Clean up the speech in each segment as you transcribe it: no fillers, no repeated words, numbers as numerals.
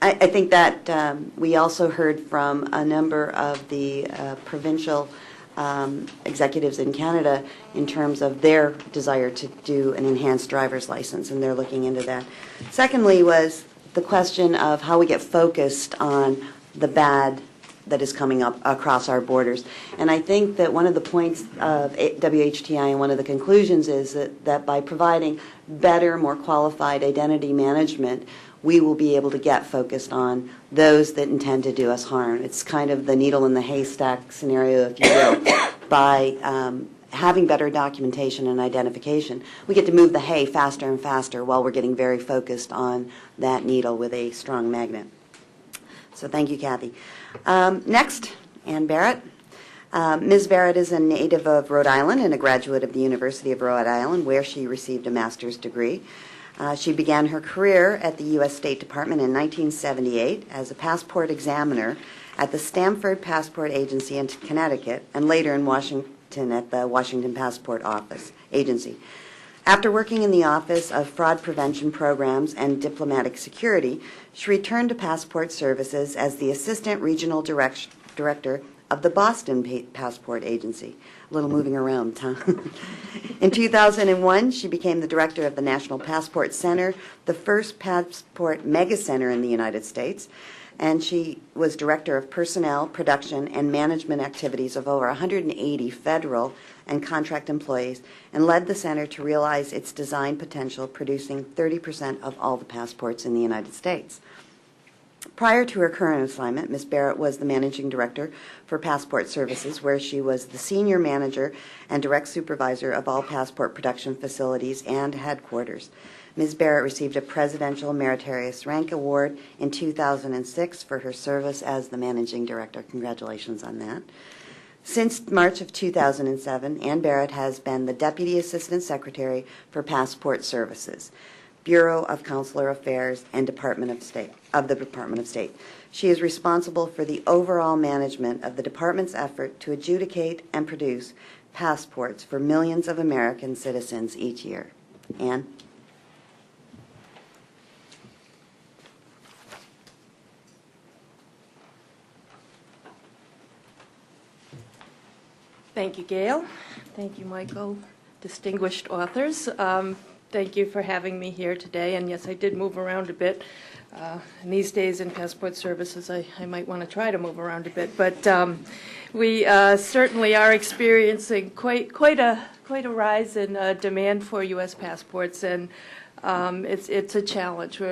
I think that we also heard from a number of the provincial executives in Canada in terms of their desire to do an enhanced driver's license, and they're looking into that. Secondly was the question of how we get focused on the bad that is coming up across our borders. And I think that one of the points of WHTI and one of the conclusions is that by providing better, more qualified identity management, we will be able to get focused on those that intend to do us harm. It's kind of the needle in the haystack scenario, if you will. By having better documentation and identification, we get to move the hay faster and faster while we're getting very focused on that needle with a strong magnet. So thank you, Kathy. Next, Ann Barrett. Ms. Barrett is a native of Rhode Island and a graduate of the University of Rhode Island, where she received a master's degree. She began her career at the U.S. State Department in 1978 as a passport examiner at the Stamford Passport Agency in Connecticut, and later in Washington at the Washington Passport Office Agency. After working in the Office of Fraud Prevention Programs and Diplomatic Security, she returned to Passport Services as the Assistant Regional Director of the Boston Passport Agency. A little moving around, huh? In 2001, she became the director of the National Passport Center, the first passport mega center in the United States, and she was director of personnel, production, and management activities of over 180 federal and contract employees, and led the center to realize its design potential, producing 30% of all the passports in the United States. Prior to her current assignment, Ms. Barrett was the managing director for Passport Services, where she was the senior manager and direct supervisor of all passport production facilities and headquarters. Ms. Barrett received a Presidential Meritorious Rank Award in 2006 for her service as the managing director. Congratulations on that. Since March of 2007, Ann Barrett has been the Deputy Assistant Secretary for Passport Services, Bureau of Consular Affairs, and Department of State. She is responsible for the overall management of the Department's effort to adjudicate and produce passports for millions of American citizens each year. Ann? Thank you, Gail. Thank you, Michael. Distinguished authors. Thank you for having me here today. And yes, I did move around a bit. And these days in Passport Services, I might want to try to move around a bit. But we certainly are experiencing quite a rise in demand for U.S. passports, and it's a challenge.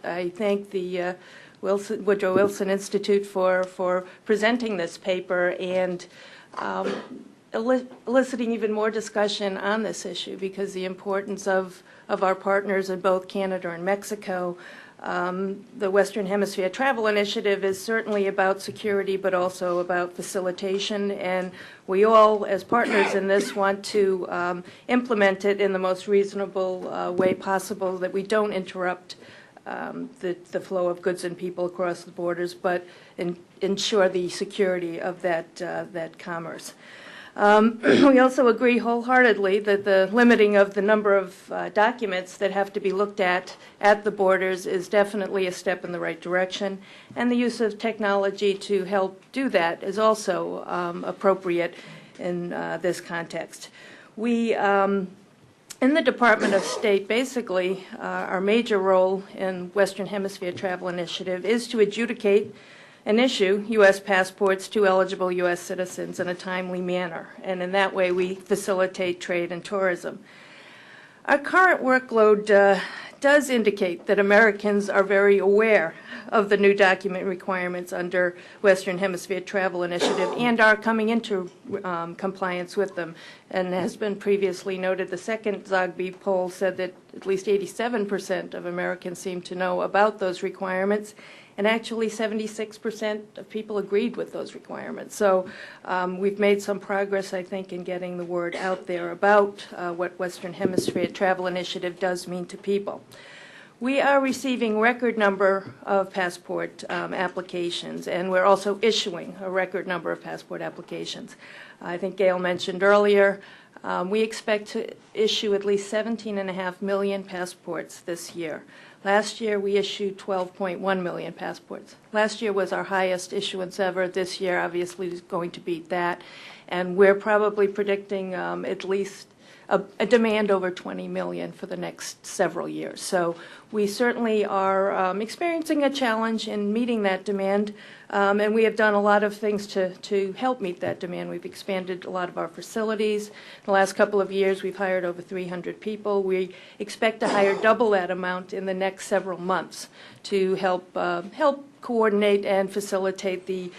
I thank the Woodrow Wilson Institute for presenting this paper and eliciting even more discussion on this issue, because the importance of our partners in both Canada and Mexico. The Western Hemisphere Travel Initiative is certainly about security, but also about facilitation, and we all, as partners in this, want to implement it in the most reasonable way possible, that we don't interrupt the flow of goods and people across the borders, but ensure the security of that commerce. We also agree wholeheartedly that the limiting of the number of documents that have to be looked at the borders is definitely a step in the right direction, and the use of technology to help do that is also appropriate in this context. We in the Department of State, basically, our major role in Western Hemisphere Travel Initiative is to adjudicate and issue U.S. passports to eligible U.S. citizens in a timely manner, and in that way we facilitate trade and tourism. Our current workload does indicate that Americans are very aware of the new document requirements under Western Hemisphere Travel Initiative and are coming into compliance with them. And has been previously noted, the second Zogby poll said that at least 87% of Americans seem to know about those requirements, and actually 76% of people agreed with those requirements. So we've made some progress, I think, in getting the word out there about what Western Hemisphere Travel Initiative does mean to people. We are receiving record number of passport applications, and we're also issuing a record number of passport applications. I think Gail mentioned earlier, we expect to issue at least 17.5 million passports this year. Last year, we issued 12.1 million passports. Last year was our highest issuance ever. This year, obviously, is going to beat that. And we're probably predicting at least a demand over 20 million for the next several years. So we certainly are experiencing a challenge in meeting that demand, and we have done a lot of things to help meet that demand. We've expanded a lot of our facilities. In the last couple of years, we've hired over 300 people. We expect to hire double that amount in the next several months to help coordinate and facilitate the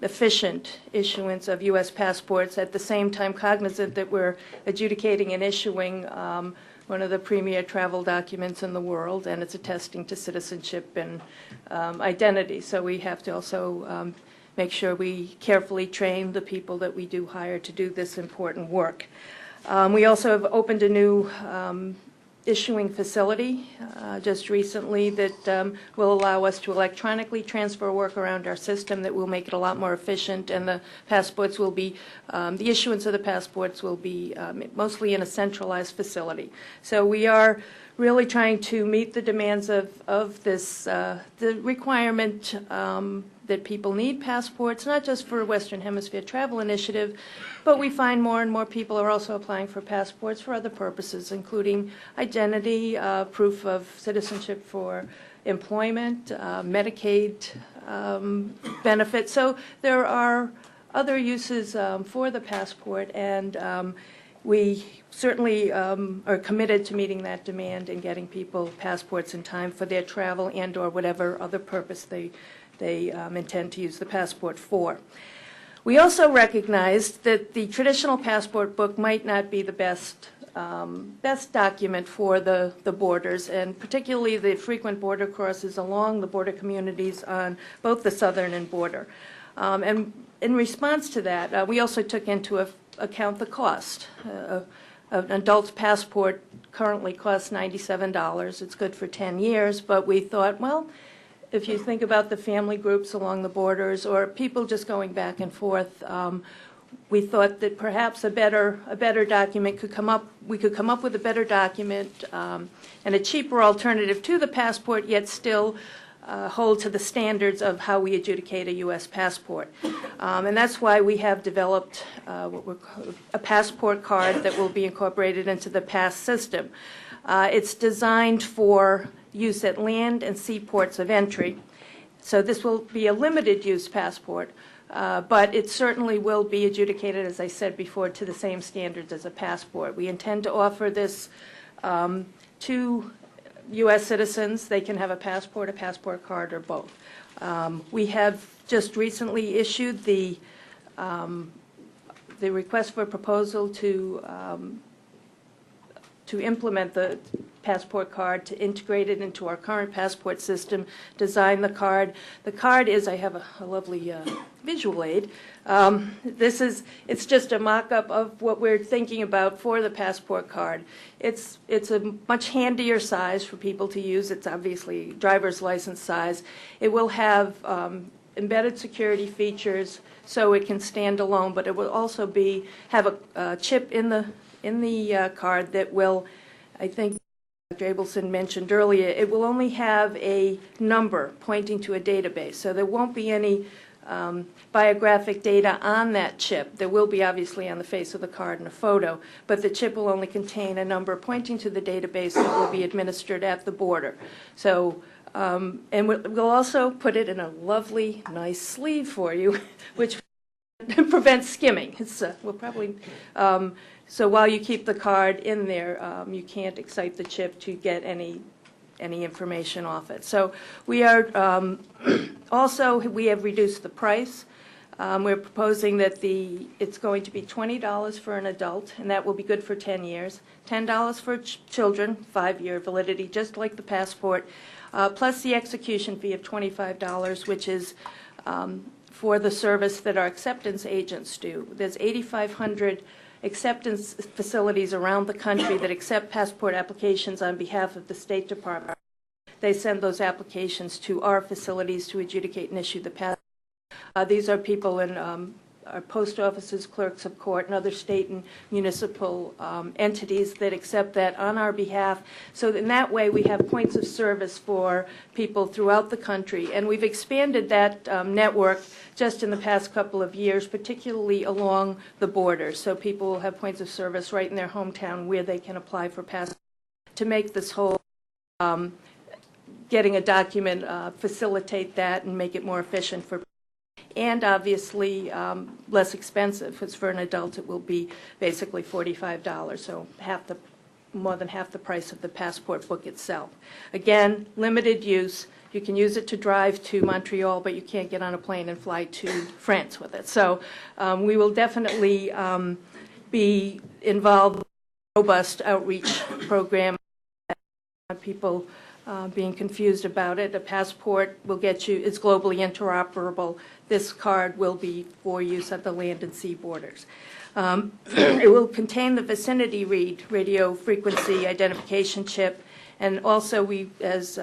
efficient issuance of U.S. passports, at the same time cognizant that we're adjudicating and issuing one of the premier travel documents in the world, and it's attesting to citizenship and identity. So we have to also make sure we carefully train the people that we do hire to do this important work. We also have opened a new issuing facility just recently that will allow us to electronically transfer work around our system, that will make it a lot more efficient, and the passports will be, the issuance of the passports will be mostly in a centralized facility. So we are really trying to meet the demands of this, the requirement that people need passports, not just for Western Hemisphere Travel Initiative, but we find more and more people are also applying for passports for other purposes, including identity, proof of citizenship for employment, Medicaid benefits. So there are other uses for the passport, and we certainly are committed to meeting that demand and getting people passports in time for their travel and or whatever other purpose they intend to use the passport for. We also recognized that the traditional passport book might not be the best document for the borders, and particularly the frequent border crosses along the border communities on both the southern and border. And in response to that, we also took into account the cost. An adult passport currently costs $97. It's good for 10 years, but we thought, well, if you think about the family groups along the borders or people just going back and forth, we thought that perhaps a better document could come up. We could come up with a better document and a cheaper alternative to the passport, yet still hold to the standards of how we adjudicate a U.S. passport. And that's why we have developed a passport card that will be incorporated into the PASS system. It's designed for use at land and seaports of entry. So this will be a limited use passport, but it certainly will be adjudicated, as I said before, to the same standards as a passport. We intend to offer this to U.S. citizens. They can have a passport card, or both. We have just recently issued the request for proposal to implement the passport card, to integrate it into our current passport system, design the card. The card is, I have a lovely visual aid. It's just a mock-up of what we're thinking about for the passport card. It's a much handier size for people to use. It's obviously driver's license size. It will have embedded security features, so it can stand alone, but it will also have a chip in the card that will, I think Dr. Abelson mentioned earlier, it will only have a number pointing to a database. So there won't be any biographic data on that chip. There will be obviously on the face of the card and a photo, but the chip will only contain a number pointing to the database that will be administered at the border. So, and we'll also put it in a lovely, nice sleeve for you, which prevents skimming. We'll probably, so while you keep the card in there, you can't excite the chip to get any information off it. So we are also, we have reduced the price. We're proposing that it's going to be $20 for an adult, and that will be good for 10 years. $10 for children, 5-year validity, just like the passport, plus the execution fee of $25, which is for the service that our acceptance agents do. There's 8,500 acceptance facilities around the country that accept passport applications on behalf of the State Department. They send those applications to our facilities to adjudicate and issue the passport. These are people in our post offices, clerks of court, and other state and municipal entities that accept that on our behalf. So in that way, we have points of service for people throughout the country. And we've expanded that network just in the past couple of years, particularly along the border. So people will have points of service right in their hometown where they can apply for passports to make this whole getting a document facilitate that and make it more efficient for, and obviously less expensive, because for an adult it will be basically $45, so more than half the price of the passport book itself. Again, limited use. You can use it to drive to Montreal, but you can't get on a plane and fly to France with it. So we will definitely be involved in a robust outreach program. People being confused about it. A passport will get you, it's globally interoperable. This card will be for use at the land and sea borders. It will contain the vicinity read, radio frequency identification chip, and also we, as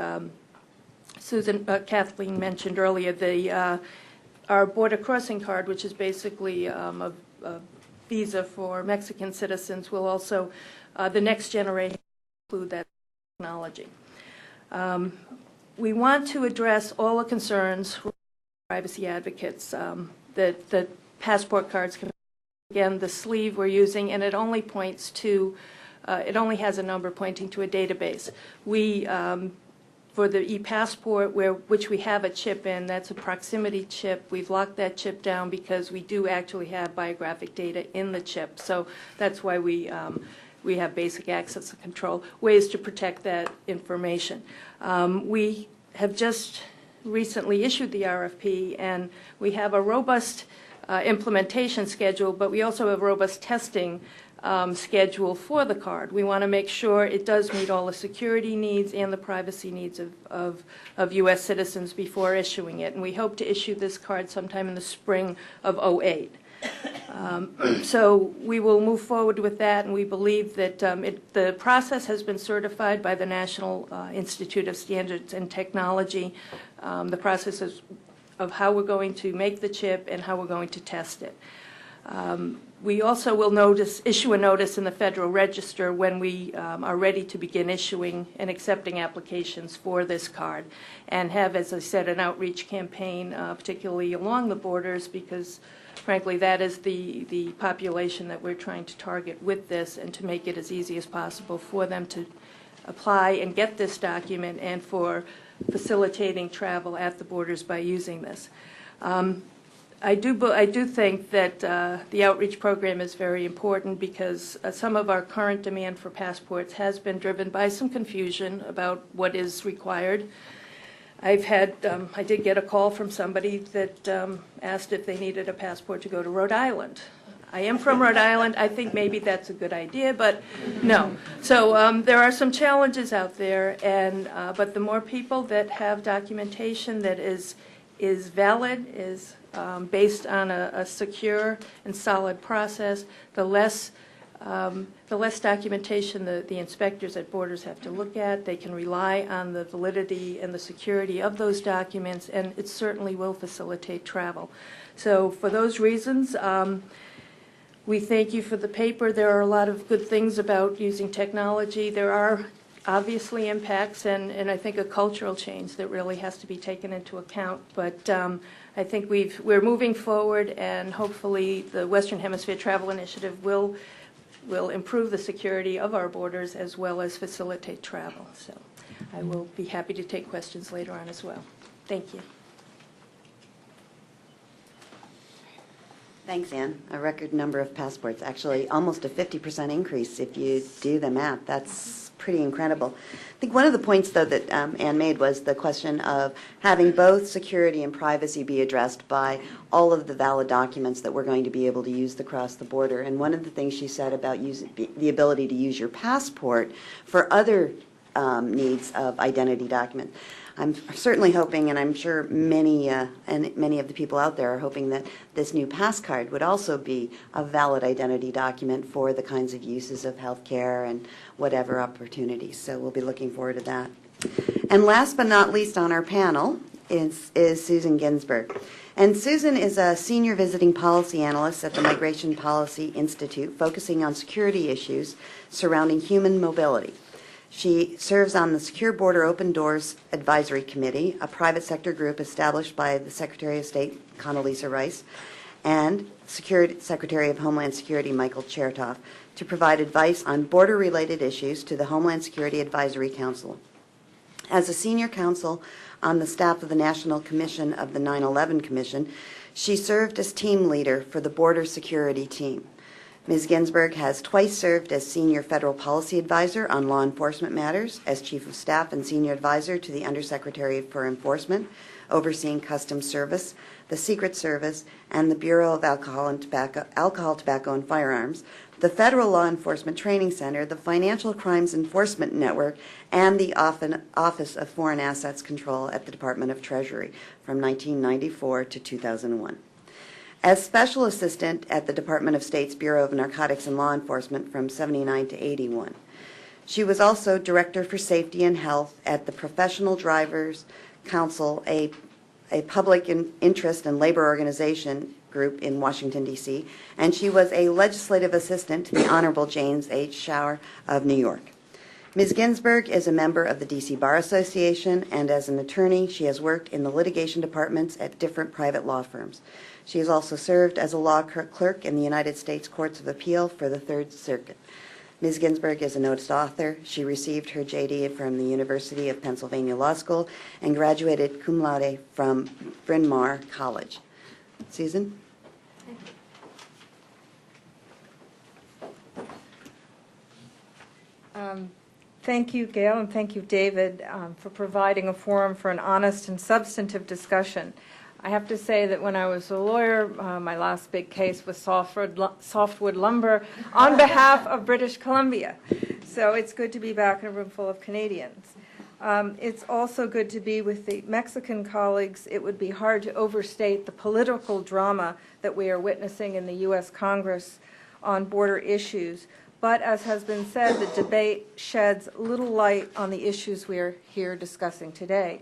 Kathleen mentioned earlier, our border crossing card, which is basically a visa for Mexican citizens, will also, the next generation, include that technology. We want to address all the concerns for privacy advocates that the passport cards can, again, the sleeve we're using, and it only points to, it only has a number pointing to a database. We, for the e-passport, which we have a chip in, that's a proximity chip. We've locked that chip down because we do actually have biographic data in the chip. So that's why we have basic access control, ways to protect that information. We have just recently issued the RFP, and we have a robust implementation schedule, but we also have a robust testing schedule for the card. We want to make sure it does meet all the security needs and the privacy needs of U.S. citizens before issuing it. And we hope to issue this card sometime in the spring of '08. So we will move forward with that, and we believe that the process has been certified by the National Institute of Standards and Technology. The process of how we're going to make the chip and how we're going to test it. We also will issue a notice in the Federal Register when we are ready to begin issuing and accepting applications for this card, and have, as I said, an outreach campaign, particularly along the borders, because frankly that is the population that we're trying to target with this, and to make it as easy as possible for them to apply and get this document, and for facilitating travel at the borders by using this. I do think that the outreach program is very important, because some of our current demand for passports has been driven by some confusion about what is required. I did get a call from somebody that asked if they needed a passport to go to Rhode Island. I am from Rhode Island. I think maybe that's a good idea, but no. So there are some challenges out there, and but the more people that have documentation that is valid, is based on a secure and solid process, the less documentation the inspectors at borders have to look at. They can rely on the validity and the security of those documents, and it certainly will facilitate travel. So for those reasons, we thank you for the paper. There are a lot of good things about using technology. There are obviously impacts, and I think a cultural change that really has to be taken into account. But I think we're moving forward, and hopefully the Western Hemisphere Travel Initiative will improve the security of our borders as well as facilitate travel. So I will be happy to take questions later on as well. Thank you. Thanks, Anne. A record number of passports, actually almost a 50% increase if you do the math. That's pretty incredible. I think one of the points, though, that Anne made was the question of having both security and privacy be addressed by all of the valid documents that we're going to be able to use across the border. And one of the things she said about the ability to use your passport for other needs of identity documents. I'm certainly hoping, and I'm sure many of the people out there are hoping, that this new pass card would also be a valid identity document for the kinds of uses of healthcare and whatever opportunities. So we'll be looking forward to that. And last but not least on our panel is Susan Ginsburg. And Susan is a senior visiting policy analyst at the Migration Policy Institute, focusing on security issues surrounding human mobility. She serves on the Secure Border Open Doors Advisory Committee, a private sector group established by the Secretary of State, Condoleezza Rice, and Secretary of Homeland Security, Michael Chertoff, to provide advice on border-related issues to the Homeland Security Advisory Council. As a senior counsel on the staff of the National Commission of the 9/11 Commission, she served as team leader for the Border Security Team. Ms. Ginsburg has twice served as Senior Federal Policy Advisor on law enforcement matters, as Chief of Staff and Senior Advisor to the Undersecretary for Enforcement, overseeing Customs Service, the Secret Service, and the Bureau of Alcohol, Tobacco, and Firearms, the Federal Law Enforcement Training Center, the Financial Crimes Enforcement Network, and the Office of Foreign Assets Control at the Department of Treasury from 1994 to 2001. As Special Assistant at the Department of State's Bureau of Narcotics and Law Enforcement from 79 to 81. She was also Director for Safety and Health at the Professional Drivers Council, a public interest and labor organization group in Washington, D.C., and she was a legislative assistant to the Honorable James H. Shower of New York. Ms. Ginsburg is a member of the D.C. Bar Association, and as an attorney, she has worked in the litigation departments at different private law firms. She has also served as a law clerk in the United States Courts of Appeal for the Third Circuit. Ms. Ginsburg is a noted author. She received her JD from the University of Pennsylvania Law School and graduated cum laude from Bryn Mawr College. Susan? Thank you, Gail, and thank you, David, for providing a forum for an honest and substantive discussion. I have to say that when I was a lawyer, my last big case was softwood lumber on behalf of British Columbia. So it's good to be back in a room full of Canadians. It's also good to be with the Mexican colleagues. It would be hard to overstate the political drama that we are witnessing in the U.S. Congress on border issues. But as has been said, the debate sheds little light on the issues we are here discussing today.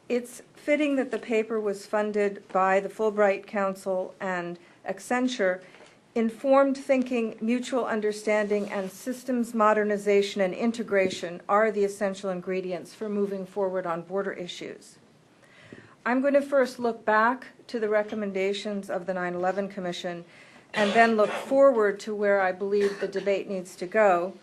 It's fitting that the paper was funded by the Fulbright Council and Accenture. Informed thinking, mutual understanding, and systems modernization and integration are the essential ingredients for moving forward on border issues. I'm going to first look back to the recommendations of the 9/11 Commission and then look forward to where I believe the debate needs to go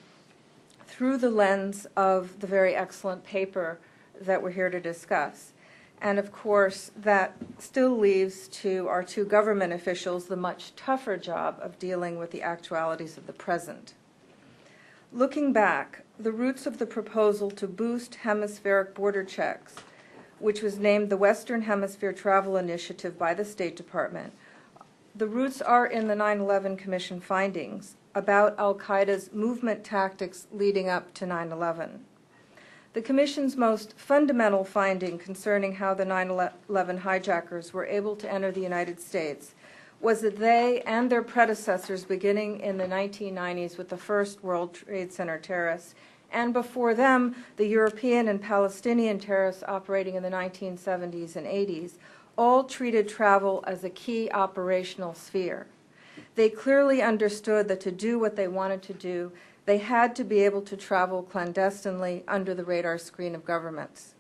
through the lens of the very excellent paper that we're here to discuss. And of course, that still leaves to our two government officials the much tougher job of dealing with the actualities of the present. Looking back, the roots of the proposal to boost hemispheric border checks, which was named the Western Hemisphere Travel Initiative by the State Department, the roots are in the 9/11 Commission findings about al-Qaeda's movement tactics leading up to 9/11. The Commission's most fundamental finding concerning how the 9/11 hijackers were able to enter the United States was that they and their predecessors, beginning in the 1990s with the first World Trade Center terrorists, and before them, the European and Palestinian terrorists operating in the 1970s and 80s, all treated travel as a key operational sphere. They clearly understood that to do what they wanted to do, they had to be able to travel clandestinely under the radar screen of governments.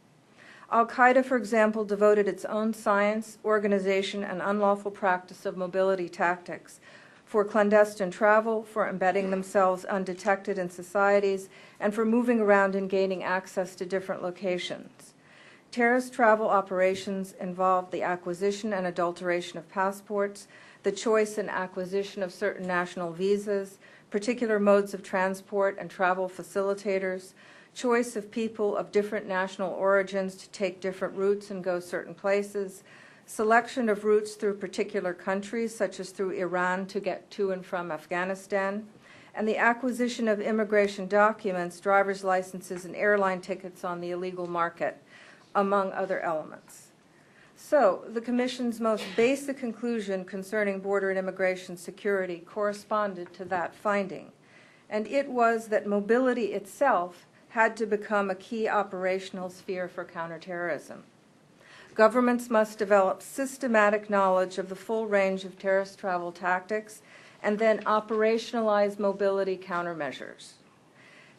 Al-Qaeda, for example, devoted its own science, organization, and unlawful practice of mobility tactics for clandestine travel, for embedding themselves undetected in societies, and for moving around and gaining access to different locations. Terrorist travel operations involved the acquisition and adulteration of passports, the choice and acquisition of certain national visas, particular modes of transport and travel facilitators, choice of people of different national origins to take different routes and go certain places, selection of routes through particular countries, such as through Iran to get to and from Afghanistan, and the acquisition of immigration documents, driver's licenses, and airline tickets on the illegal market, among other elements. So, the Commission's most basic conclusion concerning border and immigration security corresponded to that finding, and it was that mobility itself had to become a key operational sphere for counterterrorism. Governments must develop systematic knowledge of the full range of terrorist travel tactics and then operationalize mobility countermeasures.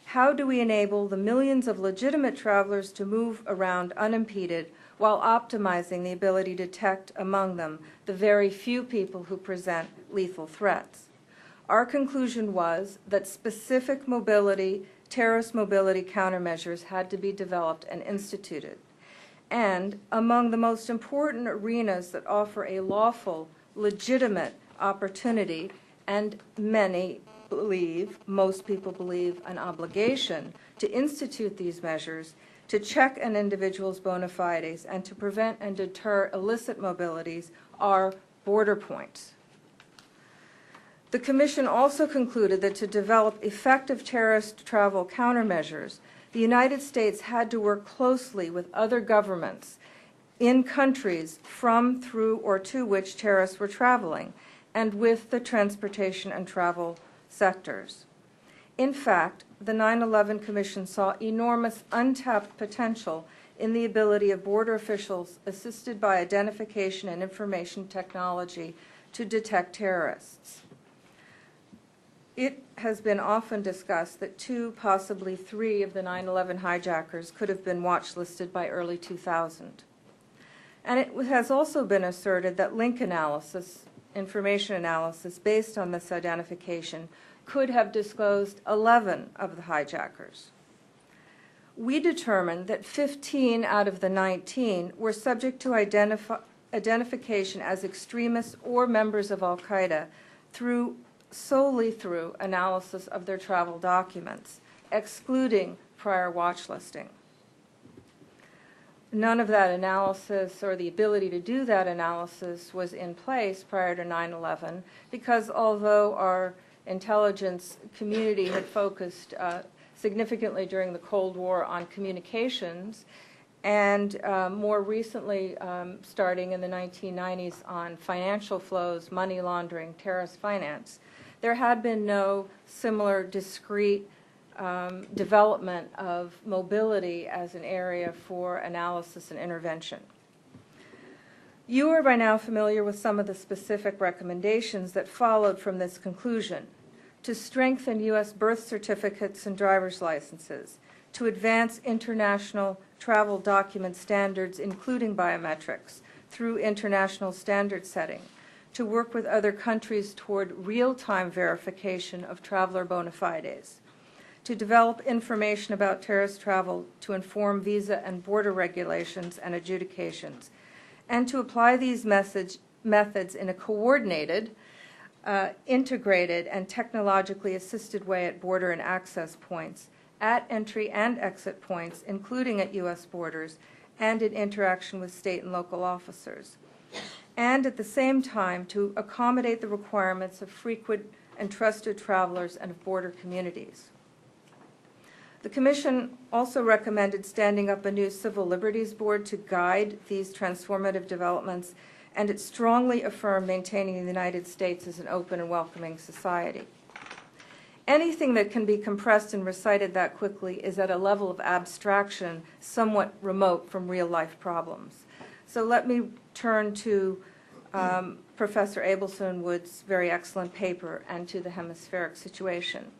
How do we enable the millions of legitimate travelers to move around unimpeded while optimizing the ability to detect among them the very few people who present lethal threats? Our conclusion was that specific terrorist mobility countermeasures had to be developed and instituted. And among the most important arenas that offer a lawful, legitimate opportunity, and most people believe, an obligation to institute these measures, to check an individual's bona fides, and to prevent and deter illicit mobilities are border points. The Commission also concluded that to develop effective terrorist travel countermeasures, the United States had to work closely with other governments in countries from, through, or to which terrorists were traveling, and with the transportation and travel sectors. In fact, the 9/11 Commission saw enormous untapped potential in the ability of border officials, assisted by identification and information technology, to detect terrorists. It has been often discussed that 2, possibly 3 of the 9/11 hijackers could have been watch-listed by early 2000. And it has also been asserted that link analysis, information analysis based on this identification, could have disclosed 11 of the hijackers. We determined that 15 out of the 19 were subject to identification as extremists or members of Al-Qaeda solely through analysis of their travel documents, excluding prior watch listing. None of that analysis, or the ability to do that analysis, was in place prior to 9/11 because although our intelligence community had focused significantly during the Cold War on communications, and more recently, starting in the 1990s, on financial flows, money laundering, terrorist finance, there had been no similar discrete development of mobility as an area for analysis and intervention. You are by now familiar with some of the specific recommendations that followed from this conclusion: to strengthen U.S. birth certificates and driver's licenses, to advance international travel document standards, including biometrics, through international standard setting, to work with other countries toward real-time verification of traveler bona fides, to develop information about terrorist travel to inform visa and border regulations and adjudications, and to apply these methods in a coordinated, integrated, and technologically assisted way at border and access points, at entry and exit points, including at U.S. borders, and in interaction with state and local officers, and at the same time to accommodate the requirements of frequent and trusted travelers and of border communities. The Commission also recommended standing up a new Civil Liberties Board to guide these transformative developments, and it strongly affirmed maintaining the United States as an open and welcoming society. Anything that can be compressed and recited that quickly is at a level of abstraction somewhat remote from real-life problems. So let me turn to Professor Abelson Wood's very excellent paper and to the hemispheric situation.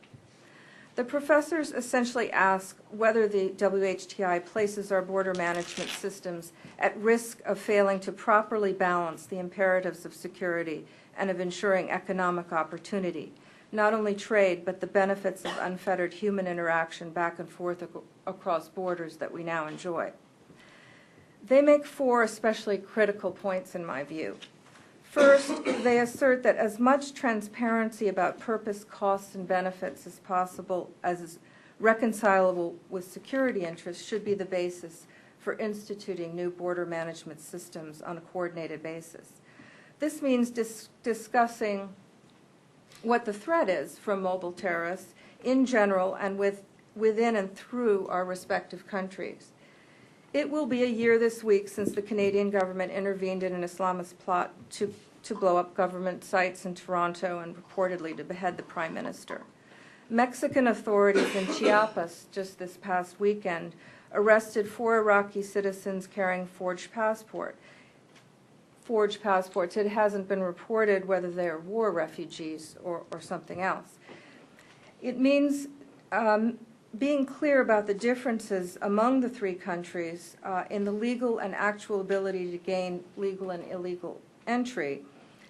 The professors essentially ask whether the WHTI places our border management systems at risk of failing to properly balance the imperatives of security and of ensuring economic opportunity, not only trade, but the benefits of unfettered human interaction back and forth across borders that we now enjoy. They make 4 especially critical points in my view. First, they assert that as much transparency about purpose, costs, and benefits as possible, as is reconcilable with security interests, should be the basis for instituting new border management systems on a coordinated basis. This means discussing what the threat is from mobile terrorists in general and within and through our respective countries. It will be a year this week since the Canadian government intervened in an Islamist plot to blow up government sites in Toronto and reportedly to behead the Prime Minister. Mexican authorities in Chiapas just this past weekend arrested 4 Iraqi citizens carrying forged passports. It hasn't been reported whether they are war refugees or something else. It means being clear about the differences among the 3 countries in the legal and actual ability to gain legal and illegal entry,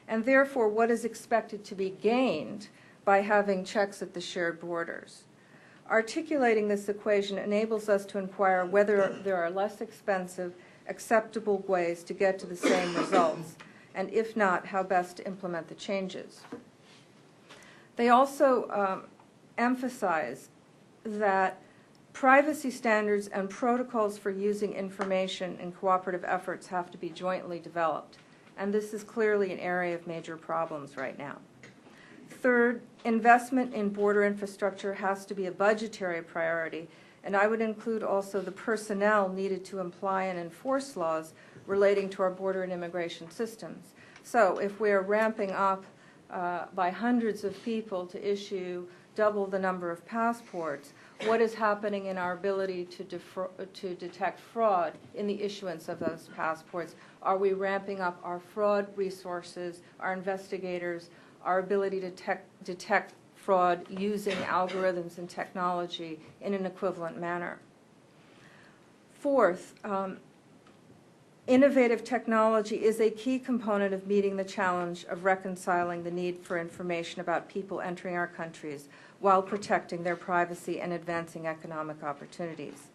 and therefore what is expected to be gained by having checks at the shared borders. Articulating this equation enables us to inquire whether there are less expensive, acceptable ways to get to the same results, and if not, how best to implement the changes. They also emphasize that privacy standards and protocols for using information in cooperative efforts have to be jointly developed, and this is clearly an area of major problems right now. Third, investment in border infrastructure has to be a budgetary priority, and I would include also the personnel needed to apply and enforce laws relating to our border and immigration systems. So if we're ramping up by hundreds of people to issue double the number of passports, what is happening in our ability to detect fraud in the issuance of those passports? Are we ramping up our fraud resources, our investigators, our ability to detect fraud using algorithms and technology in an equivalent manner? Fourth, innovative technology is a key component of meeting the challenge of reconciling the need for information about people entering our countries while protecting their privacy and advancing economic opportunities.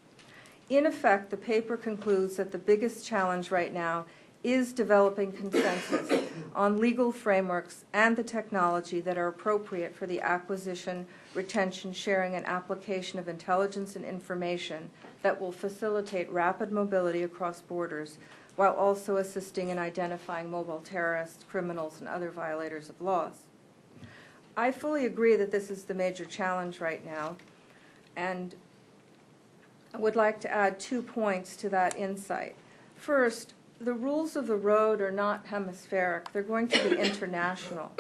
In effect, the paper concludes that the biggest challenge right now is developing consensus on legal frameworks and the technology that are appropriate for the acquisition, retention, sharing, and application of intelligence and information that will facilitate rapid mobility across borders while also assisting in identifying mobile terrorists, criminals, and other violators of laws. I fully agree that this is the major challenge right now, and I would like to add 2 points to that insight. First, the rules of the road are not hemispheric. They're going to be international.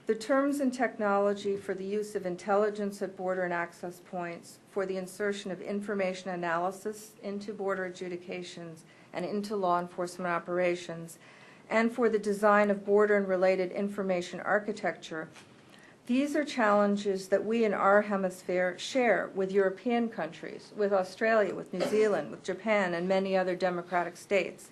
The terms and technology for the use of intelligence at border and access points, for the insertion of information analysis into border adjudications and into law enforcement operations, and for the design of border and related information architecture, these are challenges that we in our hemisphere share with European countries, with Australia, with New Zealand, with Japan, and many other democratic states.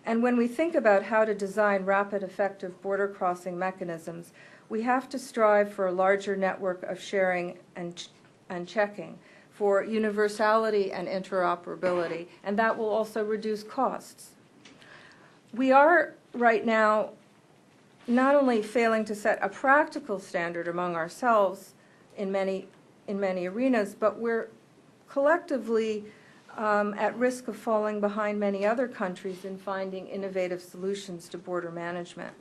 And when we think about how to design rapid, effective border crossing mechanisms, we have to strive for a larger network of sharing and checking, for universality and interoperability, and that will also reduce costs. We are right now not only failing to set a practical standard among ourselves in many arenas, but we're collectively at risk of falling behind many other countries in finding innovative solutions to border management.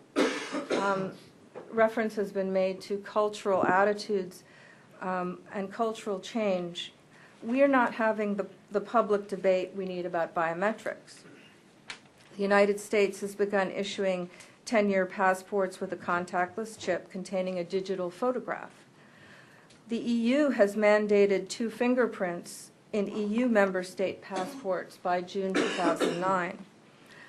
Reference has been made to cultural attitudes and cultural change. We are not having the public debate we need about biometrics. The United States has begun issuing 10-year passports with a contactless chip containing a digital photograph. The EU has mandated 2 fingerprints in EU member state passports by June 2009.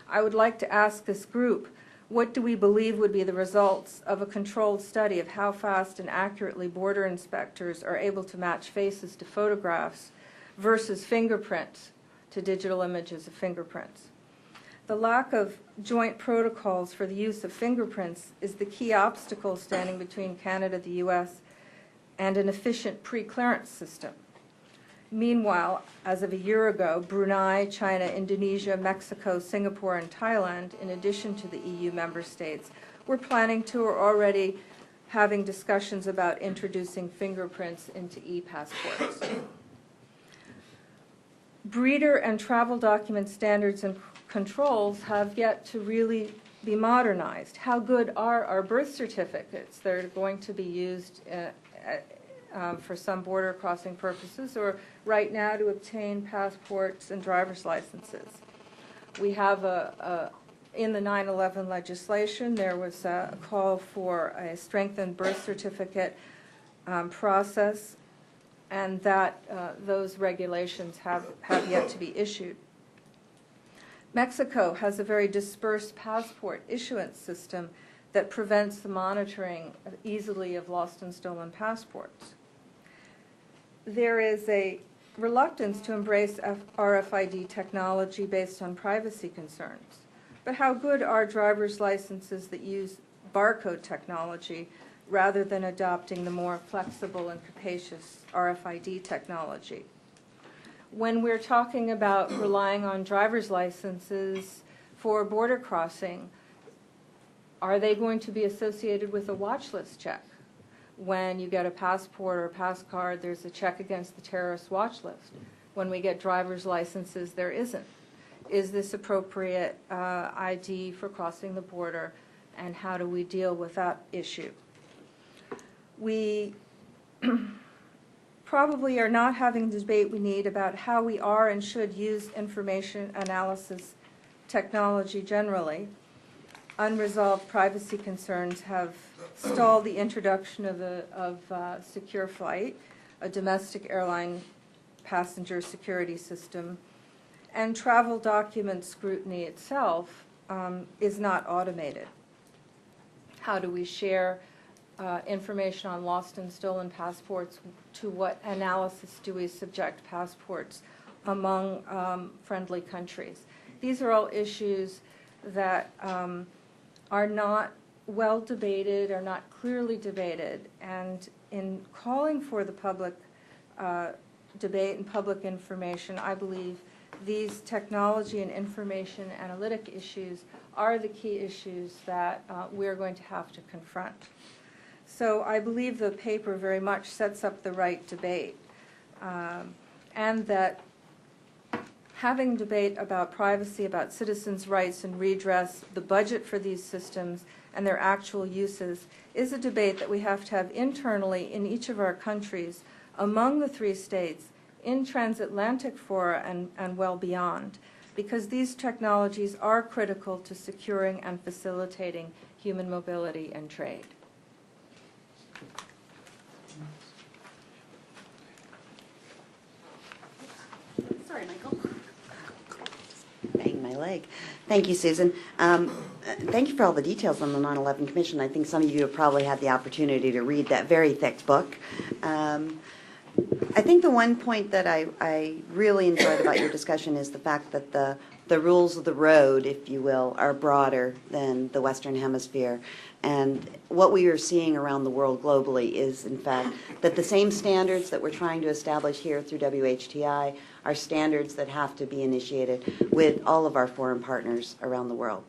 I would like to ask this group, what do we believe would be the results of a controlled study of how fast and accurately border inspectors are able to match faces to photographs versus fingerprints to digital images of fingerprints? The lack of joint protocols for the use of fingerprints is the key obstacle standing between Canada, the U.S., and an efficient pre-clearance system. Meanwhile, as of a year ago, Brunei, China, Indonesia, Mexico, Singapore, and Thailand, in addition to the EU member states, were planning to or already having discussions about introducing fingerprints into e-passports. Breeder and travel document standards and controls have yet to really be modernized. How good are our birth certificates? They're going to be used for some border crossing purposes, or right now to obtain passports and driver's licenses. We have in the 9/11 legislation, there was a call for a strengthened birth certificate process and that those regulations have yet to be issued. Mexico has a very dispersed passport issuance system that prevents the monitoring easily of lost and stolen passports. There is a reluctance to embrace RFID technology based on privacy concerns. But how good are driver's licenses that use barcode technology rather than adopting the more flexible and capacious RFID technology? When we're talking about relying on driver's licenses for border crossing, are they going to be associated with a watch list check? When you get a passport or a pass card, there's a check against the terrorist watch list. When we get driver's licenses, there isn't. Is this appropriate ID for crossing the border, and how do we deal with that issue? We probably are not having the debate we need about how we are and should use information analysis technology generally. Unresolved privacy concerns have stalled the introduction of secure flight, a domestic airline passenger security system, and travel document scrutiny itself is not automated. How do we share information on lost and stolen passports? To what analysis do we subject passports among friendly countries? These are all issues that are not well debated, are not clearly debated, and in calling for the public debate and public information, I believe these technology and information analytic issues are the key issues that we're going to have to confront. So I believe the paper very much sets up the right debate, and that having debate about privacy, about citizens' rights and redress, the budget for these systems, and their actual uses is a debate that we have to have internally in each of our countries, among the 3 states, in transatlantic fora and well beyond, because these technologies are critical to securing and facilitating human mobility and trade. Sorry, Michael. Bang my leg. Thank you, Susan. Thank you for all the details on the 9/11 Commission. I think some of you have probably had the opportunity to read that very thick book. I think the one point that I really enjoyed about your discussion is the fact that the rules of the road, if you will, are broader than the Western Hemisphere. And what we are seeing around the world globally is, in fact, that the same standards that we're trying to establish here through WHTI are standards that have to be initiated with all of our foreign partners around the world.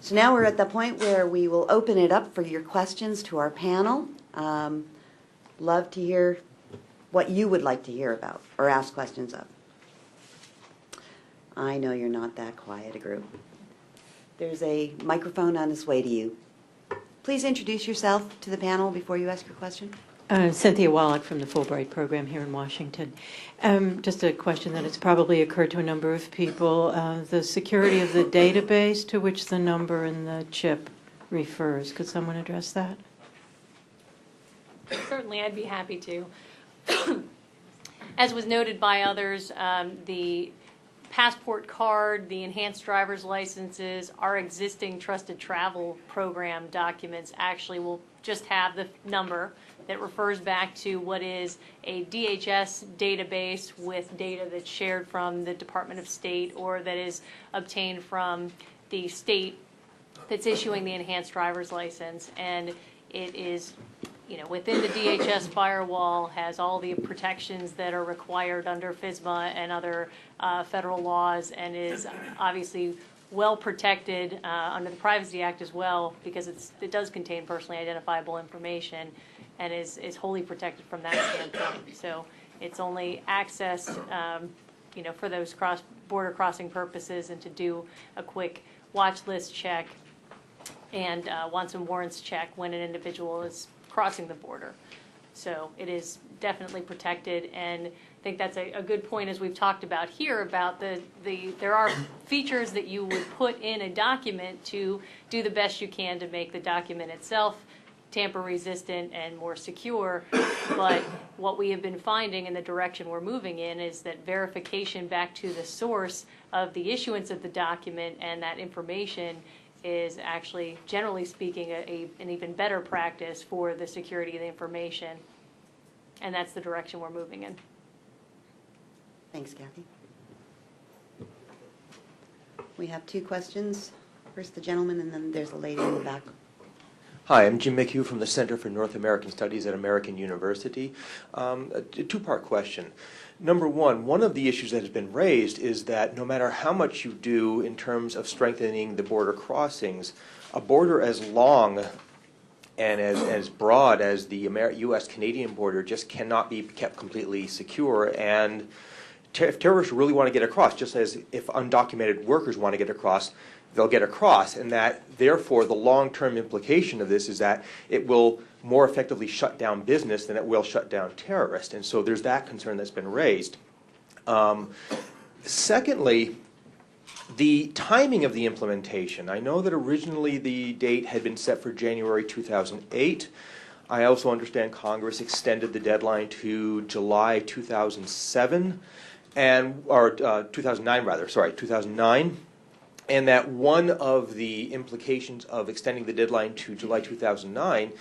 So now we're at the point where we will open it up for your questions to our panel. Love to hear what you would like to hear about or ask questions of. I know you're not that quiet a group. There's a microphone on its way to you. Please introduce yourself to the panel before you ask your question. Cynthia Wallach from the Fulbright Program here in Washington. Just a question that has probably occurred to a number of people. The security of the database to which the number in the chip refers. Could someone address that? Certainly, I'd be happy to. As was noted by others, the passport card, the enhanced driver's licenses, our existing trusted travel program documents actually will just have the number that refers back to what is a DHS database with data that's shared from the Department of State or that is obtained from the state that's issuing the enhanced driver's license. And it is, within the DHS firewall, has all the protections that are required under FSMA and other federal laws, and is obviously well protected under the Privacy Act as well, because it does contain personally identifiable information and is wholly protected from that standpoint. So it's only accessed, for those border crossing purposes and to do a quick watch list check and wants and warrants check when an individual is crossing the border. So it is definitely protected, and I think that's a good point, as we've talked about here, about there are features that you would put in a document to do the best you can to make the document itself tamper-resistant and more secure. But what we have been finding in the direction we're moving in is that verification back to the source of the issuance of the document and that information is actually, generally speaking, an even better practice for the security of the information. And that's the direction we're moving in. Thanks, Kathy. We have two questions. First the gentleman, and then there's a lady in the back. Hi, I'm Jim McHugh from the Center for North American Studies at American University. A two-part question. Number one of the issues that has been raised is that no matter how much you do in terms of strengthening the border crossings, a border as long and as broad as the U.S.-Canadian border just cannot be kept completely secure. And if terrorists really want to get across, just as if undocumented workers want to get across, they'll get across, and that therefore the long-term implication of this is that it will more effectively shut down business than it will shut down terrorists. And so there's that concern that's been raised. Secondly, the timing of the implementation. I know that originally the date had been set for January 2008. I also understand Congress extended the deadline to July 2007, or 2009 rather, sorry, 2009. And that one of the implications of extending the deadline to July 2009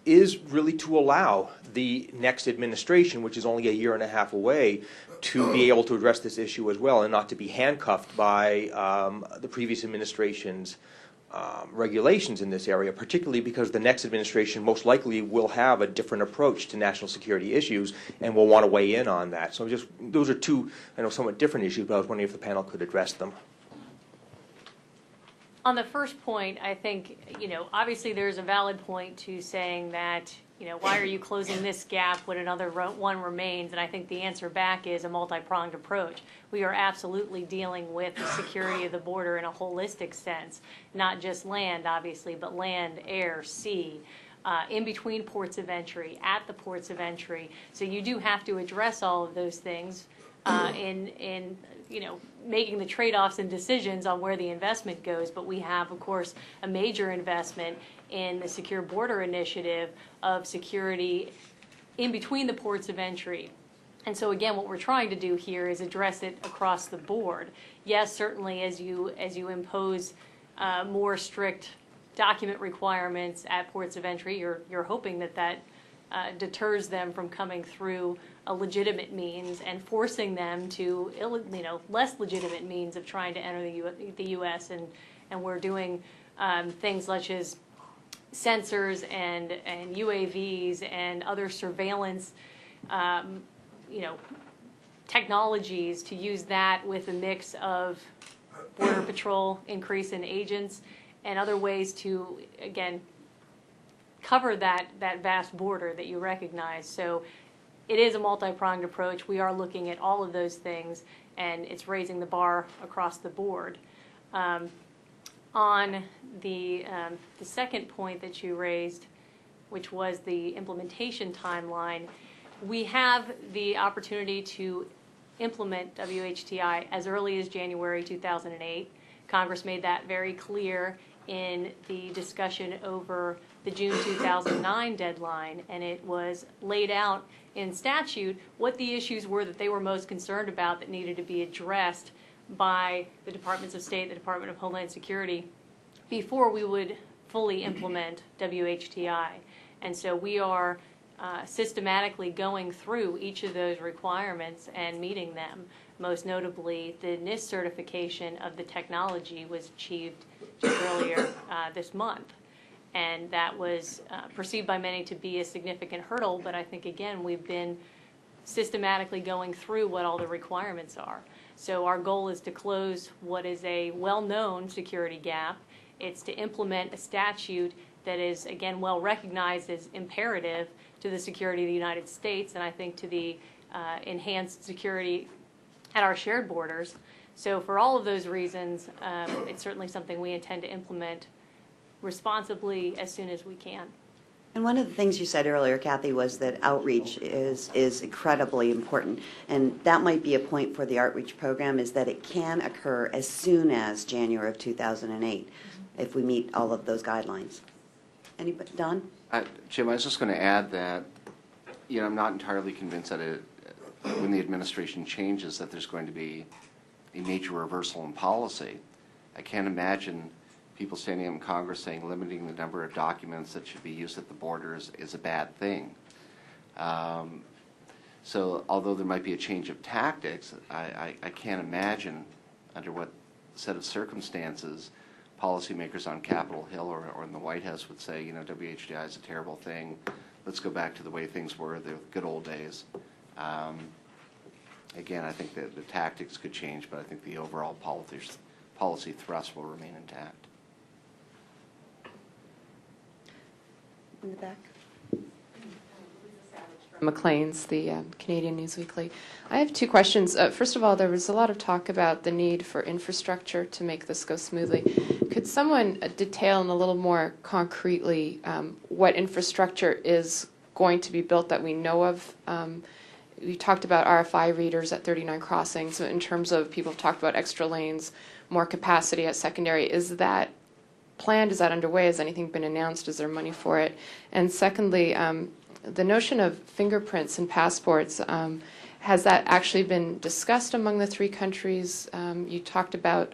is really to allow the next administration, which is only a year and a half away, to be able to address this issue as well and not to be handcuffed by the previous administration's regulations in this area, particularly because the next administration most likely will have a different approach to national security issues and will want to weigh in on that. So those are two, I know, somewhat different issues, but I was wondering if the panel could address them. On the first point, I think, obviously there's a valid point to saying that, why are you closing this gap when another one remains? And I think the answer back is a multi-pronged approach. We are absolutely dealing with the security of the border in a holistic sense, not just land, obviously, but land, air, sea, in between ports of entry, at the ports of entry. So you do have to address all of those things in making the trade-offs and decisions on where the investment goes. But we have, of course, a major investment in the Secure Border Initiative of security in between the ports of entry. And so again, what we're trying to do here is address it across the board. Yes, certainly as you impose more strict document requirements at ports of entry, you're hoping that deters them from coming through a legitimate means and forcing them to less legitimate means of trying to enter the U.S. and we're doing things such as sensors and UAVs and other surveillance technologies to use that with a mix of Border Patrol, increase in agents, and other ways to, again, cover that vast border that you recognize. So it is a multi-pronged approach. We are looking at all of those things, and it's raising the bar across the board. On the second point that you raised, which was the implementation timeline, we have the opportunity to implement WHTI as early as January 2008. Congress made that very clear in the discussion over the June 2009 deadline, and it was laid out in statute what the issues were that they were most concerned about that needed to be addressed by the Departments of State, the Department of Homeland Security, before we would fully implement WHTI. And so we are systematically going through each of those requirements and meeting them. Most notably, the NIST certification of the technology was achieved just earlier this month. And that was perceived by many to be a significant hurdle, but I think, again, we've been systematically going through what all the requirements are. So our goal is to close what is a well-known security gap. It's to implement a statute that is, again, well recognized as imperative to the security of the United States, and I think to the enhanced security at our shared borders. So for all of those reasons, it's certainly something we intend to implement responsibly as soon as we can. And one of the things you said earlier, Kathy, was that outreach is incredibly important. And that might be a point for the outreach program, is that it can occur as soon as January of 2008 if we meet all of those guidelines. Anybody? Don? Jim, I was just going to add that, I'm not entirely convinced that when the administration changes that there's going to be a major reversal in policy. I can't imagine people standing up in Congress saying limiting the number of documents that should be used at the borders is a bad thing. So although there might be a change of tactics, I can't imagine under what set of circumstances policymakers on Capitol Hill or in the White House would say, WHTI is a terrible thing. Let's go back to the way things were, the good old days. Again, I think that the tactics could change, but I think the overall policy thrust will remain intact. In the back. Maclean's, the Canadian News Weekly. I have two questions. First of all, there was a lot of talk about the need for infrastructure to make this go smoothly. Could someone detail in a little more concretely what infrastructure is going to be built that we know of? We talked about RFI readers at 39 crossings. In terms of people have talked about extra lanes, more capacity at secondary. Is that planned? Is that underway? Has anything been announced? Is there money for it? And secondly, the notion of fingerprints and passports, has that actually been discussed among the three countries? You talked about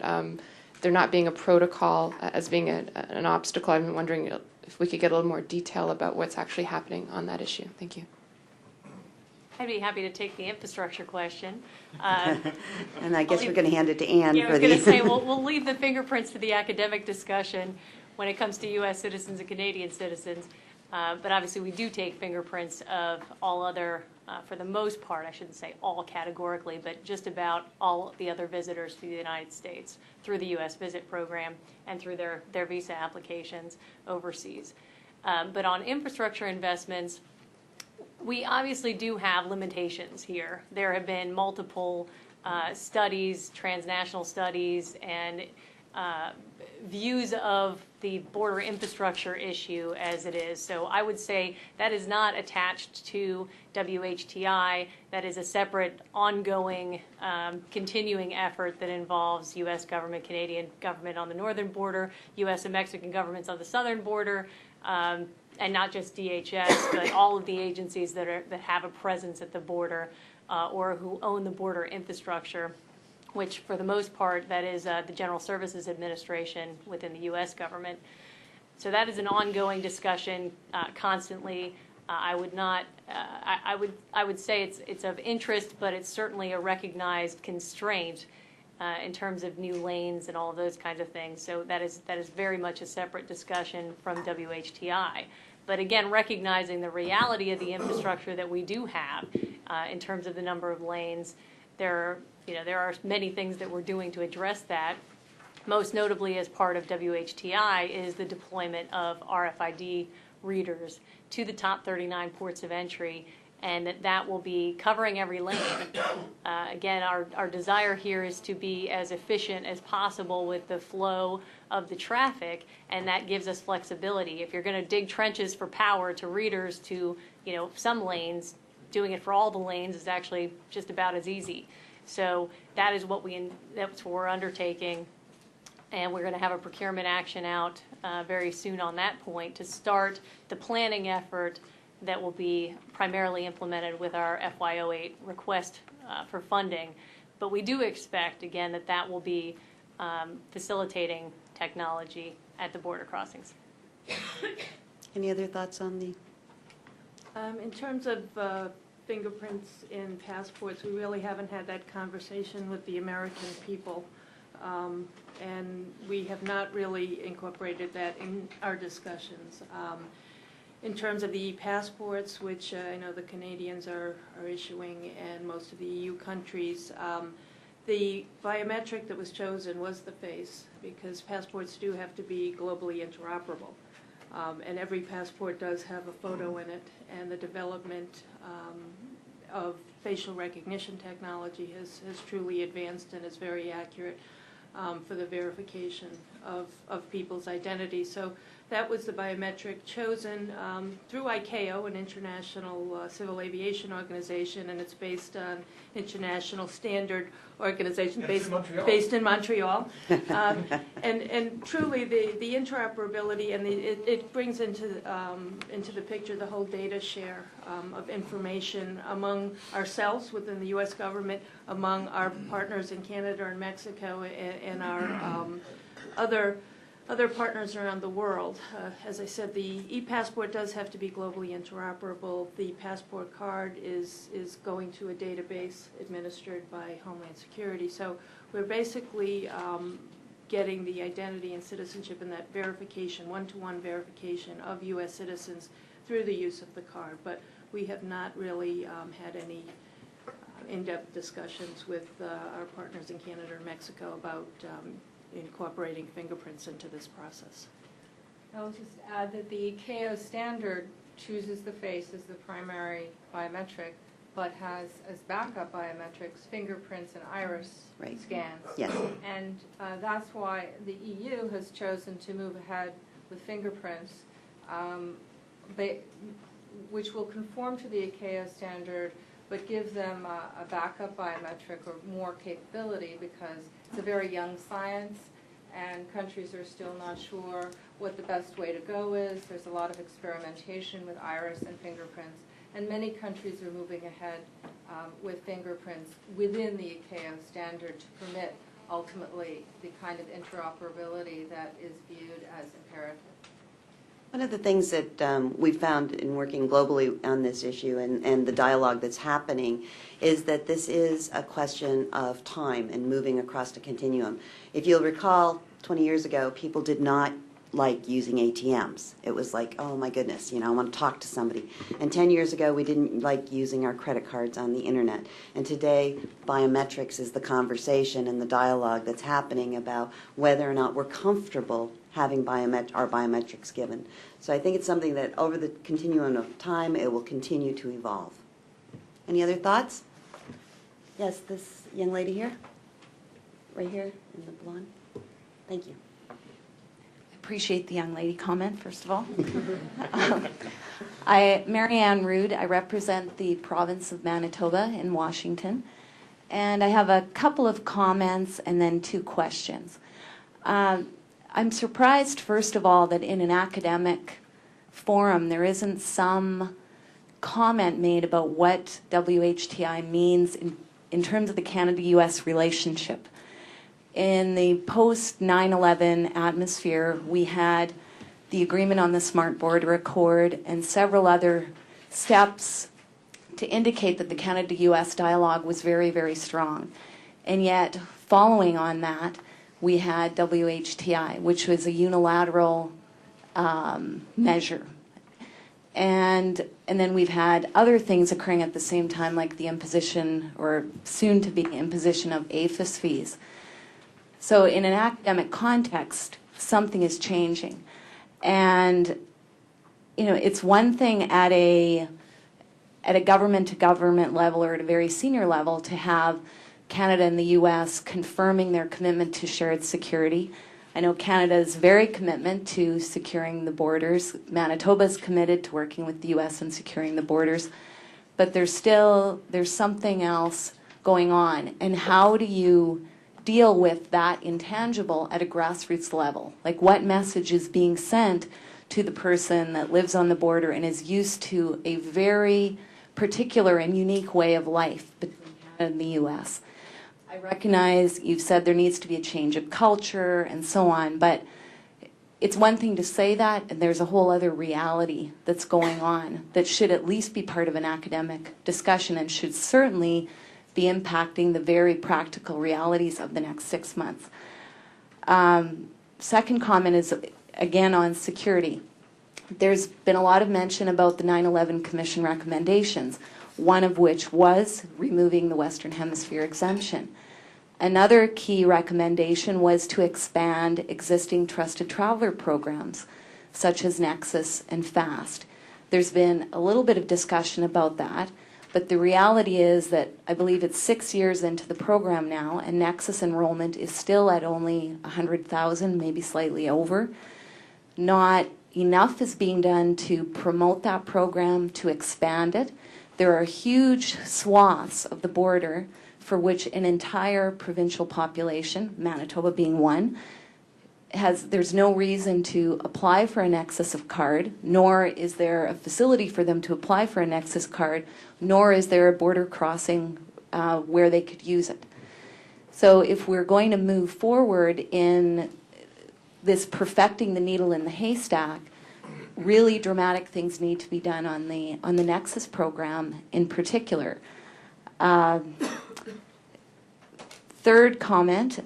there not being a protocol as being an obstacle. I'm wondering if we could get a little more detail about what's actually happening on that issue. Thank you. I'd be happy to take the infrastructure question. And I guess we're going to hand it to Anne Yeah, I for was going the... to say, we'll leave the fingerprints to the academic discussion when it comes to U.S. citizens and Canadian citizens. But obviously we do take fingerprints of all other, for the most part, I shouldn't say all categorically, but just about all the other visitors to the United States through the U.S. Visit Program and through their visa applications overseas. But on infrastructure investments, we obviously do have limitations here. There have been multiple studies, transnational studies, and views of the border infrastructure issue as it is. So I would say that is not attached to WHTI. That is a separate, ongoing, continuing effort that involves U.S. government, Canadian government on the northern border, U.S. and Mexican governments on the southern border, and not just DHS, but all of the agencies that have a presence at the border or who own the border infrastructure, which for the most part, that is the General Services Administration within the U.S. government. So that is an ongoing discussion constantly. I would not. I would say it's of interest, but it's certainly a recognized constraint in terms of new lanes and all of those kinds of things. So that is very much a separate discussion from WHTI. But again, recognizing the reality of the infrastructure that we do have in terms of the number of lanes, there are many things that we're doing to address that. Most notably, as part of WHTI, is the deployment of RFID readers to the top 39 ports of entry, and that will be covering every lane. Again, our desire here is to be as efficient as possible with the flow of the traffic, and that gives us flexibility. If you're going to dig trenches for power to readers to some lanes, doing it for all the lanes is actually just about as easy. So that is that's what we're undertaking, and we're going to have a procurement action out very soon on that point to start the planning effort that will be primarily implemented with our FY08 request for funding. But we do expect, again, that will be facilitating technology at the border crossings. Any other thoughts on the... In terms of fingerprints in passports, we really haven't had that conversation with the American people. And we have not really incorporated that in our discussions. In terms of the e-passports, which I know the Canadians are issuing and most of the EU countries, the biometric that was chosen was the face, because passports do have to be globally interoperable. And every passport does have a photo in it, and the development of facial recognition technology has truly advanced and is very accurate for the verification of people's identity. So That was the biometric chosen through ICAO, an international civil aviation organization, and it's based on international standard organization based in Montreal. And truly, the interoperability and it brings into the picture the whole data share of information among ourselves within the U.S. government, among our partners in Canada and Mexico, and our other partners around the world. As I said, the e-passport does have to be globally interoperable. The passport card is going to a database administered by Homeland Security. So we're basically getting the identity and citizenship and that verification, one-to-one verification of U.S. citizens through the use of the card. But we have not really had any in-depth discussions with our partners in Canada or Mexico about incorporating fingerprints into this process. I'll just add that the ICAO standard chooses the face as the primary biometric, but has as backup biometrics fingerprints and iris scans. Yes. And that's why the EU has chosen to move ahead with fingerprints, which will conform to the ICAO standard, but give them a backup biometric or more capability, because it's a very young science and countries are still not sure what the best way to go is. There's a lot of experimentation with iris and fingerprints, and many countries are moving ahead with fingerprints within the ICAO standard to permit ultimately the kind of interoperability that is viewed as imperative. One of the things that we found in working globally on this issue and the dialogue that's happening is that this is a question of time and moving across the continuum. If you'll recall, 20 years ago, people did not like using ATMs. It was like, oh my goodness, I want to talk to somebody. And 10 years ago, we didn't like using our credit cards on the internet. And today, biometrics is the conversation and the dialogue that's happening about whether or not we're comfortable having our biometrics given. So I think it's something that over the continuum of time, it will continue to evolve. Any other thoughts? Yes, this young lady here. Right here in the blonde. Thank you. Appreciate the young lady comment, first of all. Marianne Rood, I represent the province of Manitoba in Washington, and I have a couple of comments and then two questions. I'm surprised, first of all, that in an academic forum there isn't some comment made about what WHTI means in terms of the Canada-U.S. relationship. In the post-9/11 atmosphere, we had the agreement on the Smart Border Accord and several other steps to indicate that the Canada-U.S. dialogue was very, very strong. And yet, following on that, we had WHTI, which was a unilateral measure. And then we've had other things occurring at the same time, like the imposition, or soon-to-be imposition, of APHIS fees. So in an academic context, something is changing. And, it's one thing at a government-to-government level or at a very senior level to have Canada and the U.S. confirming their commitment to shared security. I know Canada's very commitment to securing the borders. Manitoba's committed to working with the U.S. and securing the borders. But there's something else going on. And how do you deal with that intangible at a grassroots level? Like, what message is being sent to the person that lives on the border and is used to a very particular and unique way of life between Canada and the U.S.? I recognize you've said there needs to be a change of culture and so on, but it's one thing to say that, and there's a whole other reality that's going on that should at least be part of an academic discussion and should certainly be impacting the very practical realities of the next 6 months. Second comment is, again, on security. There's been a lot of mention about the 9/11 Commission recommendations, one of which was removing the Western Hemisphere exemption. Another key recommendation was to expand existing trusted traveler programs, such as Nexus and FAST. There's been a little bit of discussion about that, but the reality is that I believe it's 6 years into the program now, and Nexus enrollment is still at only 100,000, maybe slightly over. Not enough is being done to promote that program, to expand it. There are huge swaths of the border for which an entire provincial population, Manitoba being one, there's no reason to apply for a Nexus of card, nor is there a facility for them to apply for a Nexus card, nor is there a border crossing where they could use it. So if we're going to move forward in this perfecting the needle in the haystack, really dramatic things need to be done on the Nexus program in particular. Third comment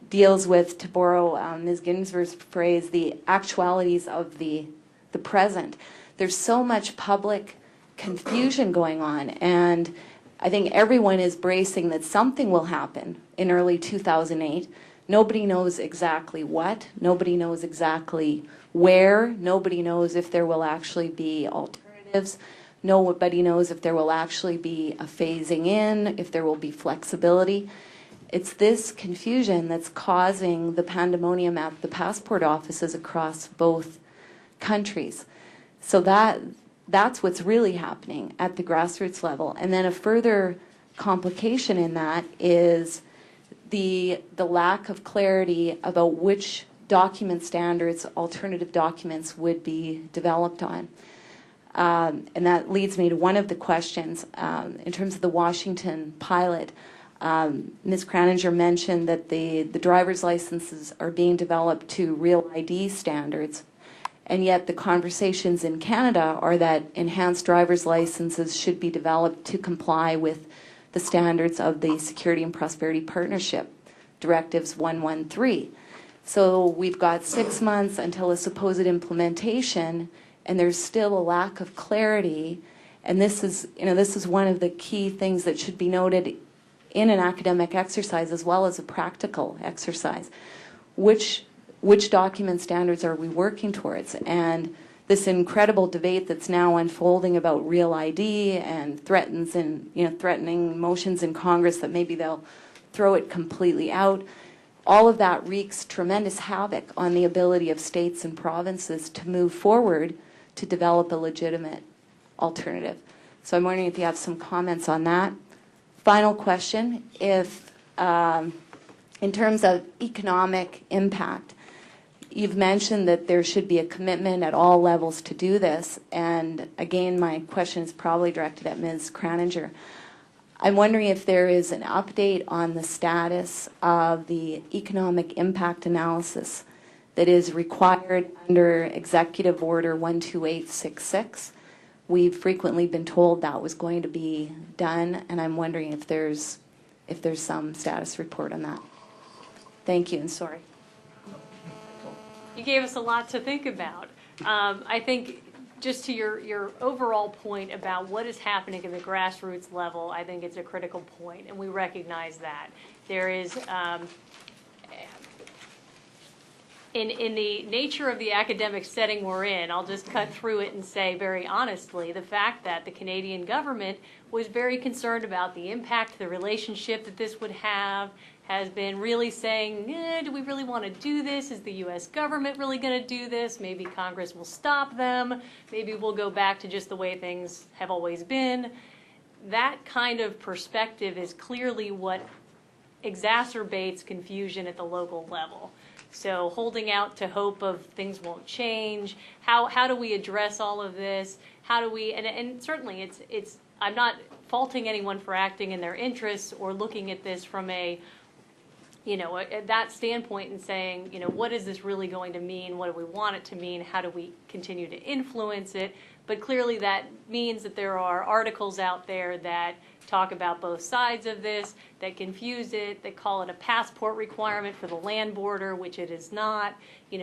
deals with, to borrow Ms. Ginsburg's phrase, the actualities of the present. There's so much public confusion going on, and I think everyone is bracing that something will happen in early 2008. Nobody knows exactly what. Nobody knows exactly where. Nobody knows if there will actually be alternatives. Nobody knows if there will actually be a phasing in, if there will be flexibility. It's this confusion that's causing the pandemonium at the passport offices across both countries. So that's what's really happening at the grassroots level. And then a further complication in that is the lack of clarity about which document standards alternative documents would be developed on. And that leads me to one of the questions. In terms of the Washington pilot, Ms. Kraninger mentioned that the driver's licenses are being developed to real ID standards, and yet the conversations in Canada are that enhanced driver's licenses should be developed to comply with the standards of the Security and Prosperity Partnership, Directives 113. So we've got 6 months until a supposed implementation, and there's still a lack of clarity. And this is one of the key things that should be noted in an academic exercise as well as a practical exercise. Which document standards are we working towards? And this incredible debate that's now unfolding about real ID and threatening motions in Congress that maybe they'll throw it completely out. All of that wreaks tremendous havoc on the ability of states and provinces to move forward to develop a legitimate alternative. So I'm wondering if you have some comments on that. Final question, if in terms of economic impact, you've mentioned that there should be a commitment at all levels to do this, and again, my question is probably directed at Ms. Kraninger. I'm wondering if there is an update on the status of the economic impact analysis that is required under Executive Order 12866. We've frequently been told that was going to be done, and I'm wondering if there's some status report on that. Thank you, and sorry. You gave us a lot to think about. I think just to your overall point about what is happening at the grassroots level, I think it's a critical point, and we recognize that. There is, in the nature of the academic setting we're in, I'll just cut through it and say very honestly, the fact that the Canadian government was very concerned about the impact, the relationship that this would have, has been really saying, do we really want to do this? Is the U.S. government really going to do this? Maybe Congress will stop them. Maybe we'll go back to just the way things have always been. That kind of perspective is clearly what exacerbates confusion at the local level. So holding out to hope of things won't change. How do we address all of this? How do we, and certainly it's I'm not faulting anyone for acting in their interests or looking at this from a, at that standpoint and saying, what is this really going to mean? What do we want it to mean? How do we continue to influence it? But clearly that means that there are articles out there that talk about both sides of this, that confuse it, that call it a passport requirement for the land border, which it is not.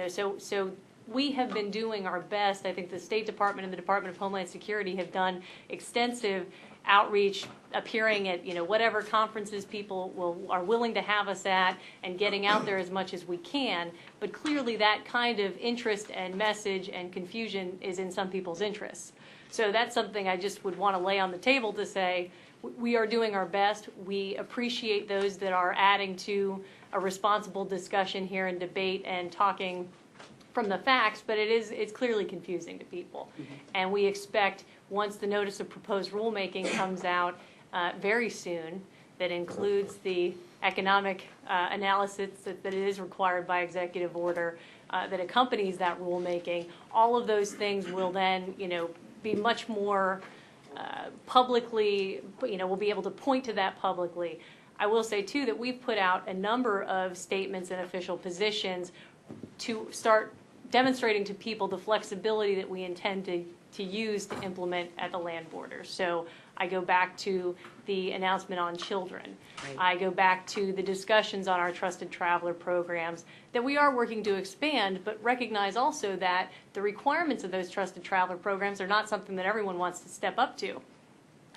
So we have been doing our best. I think the State Department and the Department of Homeland Security have done extensive outreach, appearing at whatever conferences people are willing to have us at, and getting out there as much as we can. But clearly that kind of interest and message and confusion is in some people's interests. So that's something I just would want to lay on the table to say we are doing our best. We appreciate those that are adding to a responsible discussion here and debate and talking from the facts, but it's clearly confusing to people. And we expect, once the notice of proposed rulemaking comes out very soon, that includes the economic analysis that it is required by executive order that accompanies that rulemaking, all of those things will then, be much more publicly, we'll be able to point to that publicly. I will say, too, that we've put out a number of statements and official positions to start demonstrating to people the flexibility that we intend to use to implement at the land borders. So I go back to the announcement on children. Right. I go back to the discussions on our trusted traveler programs that we are working to expand, but recognize also that the requirements of those trusted traveler programs are not something that everyone wants to step up to.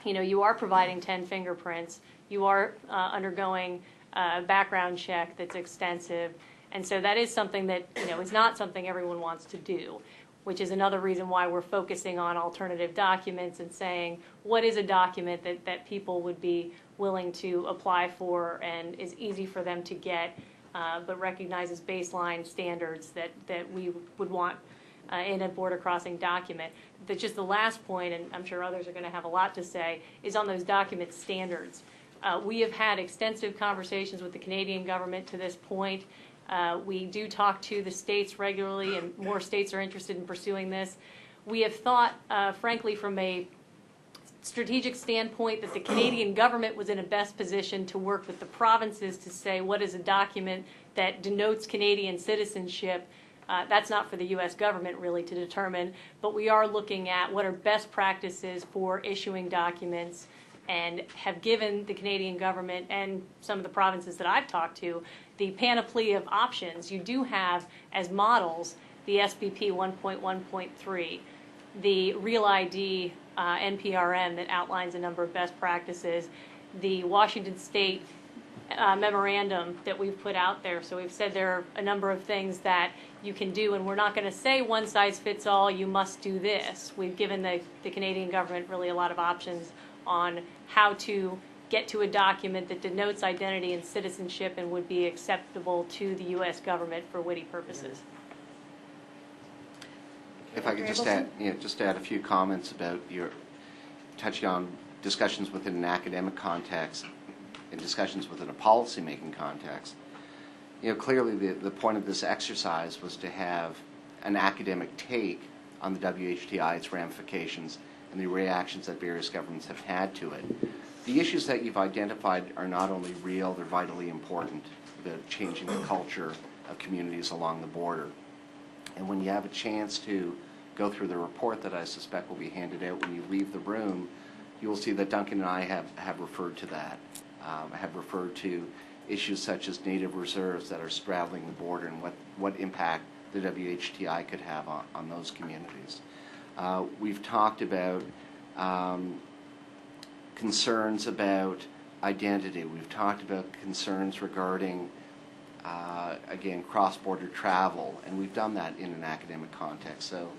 You are providing 10 fingerprints. You are undergoing a background check that's extensive. And so that is something that, is not something everyone wants to do, which is another reason why we're focusing on alternative documents and saying, what is a document that people would be willing to apply for and is easy for them to get, but recognizes baseline standards that we would want in a border crossing document. That's just the last point, and I'm sure others are going to have a lot to say, is on those document standards. We have had extensive conversations with the Canadian government to this point. We do talk to the states regularly, and more states are interested in pursuing this. We have thought, frankly, from a strategic standpoint, that the Canadian government was in a best position to work with the provinces to say what is a document that denotes Canadian citizenship. That's not for the U.S. government really to determine, but we are looking at what are best practices for issuing documents, and have given the Canadian government and some of the provinces that I've talked to the panoply of options. You do have as models the SBP 1.1.3, the Real ID NPRM that outlines a number of best practices, the Washington State memorandum that we've put out there. So we've said there are a number of things that you can do, and we're not going to say one size fits all, you must do this. We've given the Canadian government really a lot of options on how to get to a document that denotes identity and citizenship and would be acceptable to the U.S. government for witty purposes. If I could just add a few comments about your touching on discussions within an academic context and discussions within a policy-making context. Clearly the point of this exercise was to have an academic take on the WHTI, its ramifications, and the reactions that various governments have had to it. The issues that you've identified are not only real, they're vitally important about changing the culture of communities along the border. And when you have a chance to go through the report that I suspect will be handed out when you leave the room, you will see that Duncan and I have referred to that, have referred to issues such as native reserves that are straddling the border and what impact the WHTI could have on those communities. We've talked about concerns about identity. We've talked about concerns regarding, again, cross-border travel, and we've done that in an academic context. So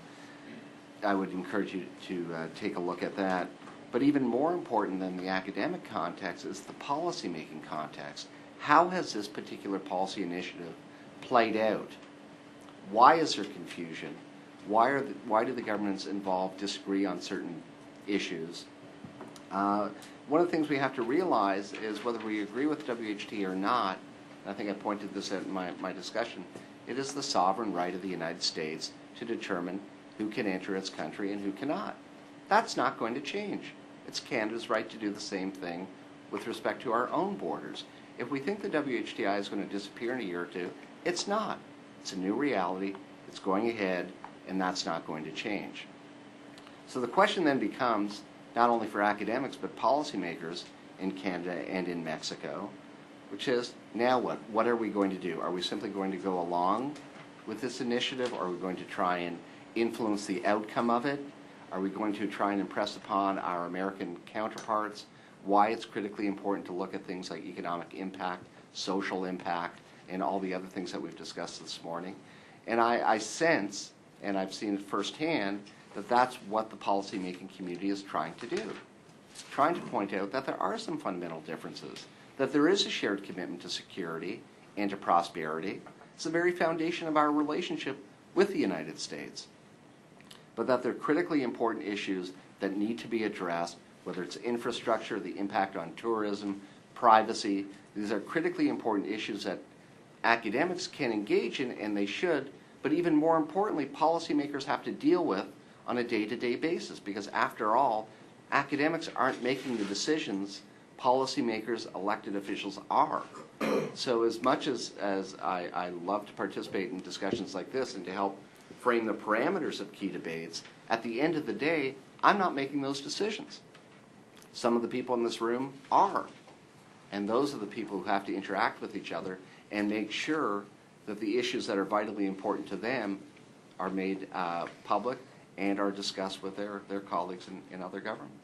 I would encourage you to take a look at that. But even more important than the academic context is the policy-making context. How has this particular policy initiative played out? Why is there confusion? Why do the governments involved disagree on certain issues? One of the things we have to realize is whether we agree with WHT or not, and I think I pointed this out in my discussion, it is the sovereign right of the United States to determine who can enter its country and who cannot. That's not going to change. It's Canada's right to do the same thing with respect to our own borders. If we think the WHTI is going to disappear in a year or two, it's not. It's a new reality. It's going ahead, and that's not going to change. So the question then becomes, not only for academics, but policymakers in Canada and in Mexico, which is, now what? What are we going to do? Are we simply going to go along with this initiative, or are we going to try and influence the outcome of it? Are we going to try and impress upon our American counterparts why it's critically important to look at things like economic impact, social impact, and all the other things that we've discussed this morning? And I sense, and I've seen it firsthand, that that's what the policymaking community is trying to do. It's trying to point out that there are some fundamental differences, that there is a shared commitment to security and to prosperity. It's the very foundation of our relationship with the United States, but that they're critically important issues that need to be addressed, whether it's infrastructure, the impact on tourism, privacy. These are critically important issues that academics can engage in, and they should, but even more importantly, policymakers have to deal with on a day-to-day basis, because after all, academics aren't making the decisions, policymakers, elected officials are. So as much as I love to participate in discussions like this and to help frame the parameters of key debates, at the end of the day, I'm not making those decisions. Some of the people in this room are. And those are the people who have to interact with each other and make sure that the issues that are vitally important to them are made public and are discussed with their colleagues in other governments.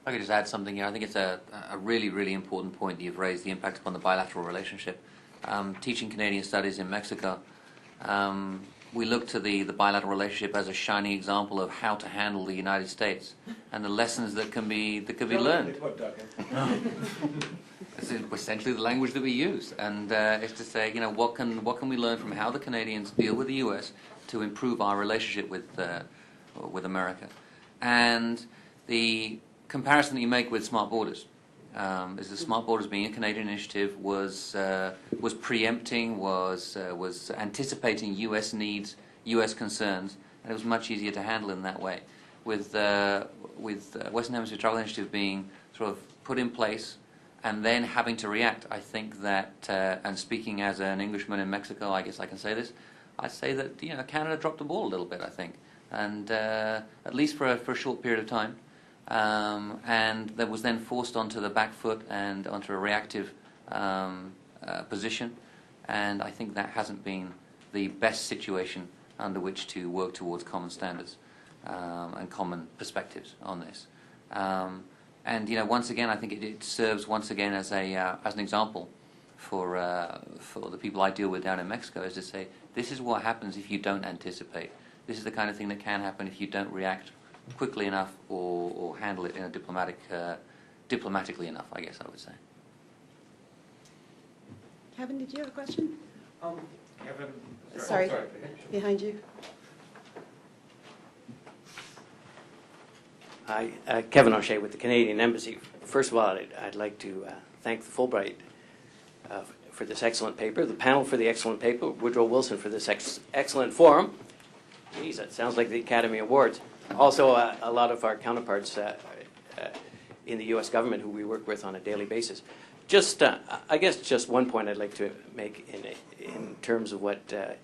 If I could just add something here. I think it's a really, really important point that you've raised, the impact upon the bilateral relationship. Teaching Canadian studies in Mexico, we look to the bilateral relationship as a shining example of how to handle the United States and the lessons that can be learned. This is essentially the language that we use, and it's to say, what can we learn from how the Canadians deal with the U.S. to improve our relationship with America. And the comparison that you make with Smart Borders is the Smart Borders being a Canadian initiative was preempting, was anticipating U.S. needs, U.S. concerns, and it was much easier to handle in that way. With Western Hemisphere Travel Initiative being sort of put in place and then having to react, I think that, and speaking as an Englishman in Mexico, I guess I can say this, I'd say that Canada dropped the ball a little bit, I think, and at least for a short period of time. And that was then forced onto the back foot and onto a reactive position, and I think that hasn't been the best situation under which to work towards common standards and common perspectives on this. And once again, I think it serves once again as an example for the people I deal with down in Mexico, is to say this is what happens if you don't anticipate. This is the kind of thing that can happen if you don't react quickly enough or handle it in a diplomatically enough, I guess I would say. Kevin, did you have a question? Kevin, Sorry. Behind you. Hi, Kevin O'Shea with the Canadian Embassy. First of all, I'd like to thank the Fulbright for this excellent paper, the panel for the excellent paper, Woodrow Wilson for this excellent forum. Geez, that sounds like the Academy Awards. Also, a lot of our counterparts in the U.S. government who we work with on a daily basis. Just, I guess, just one point I'd like to make in terms of what I'd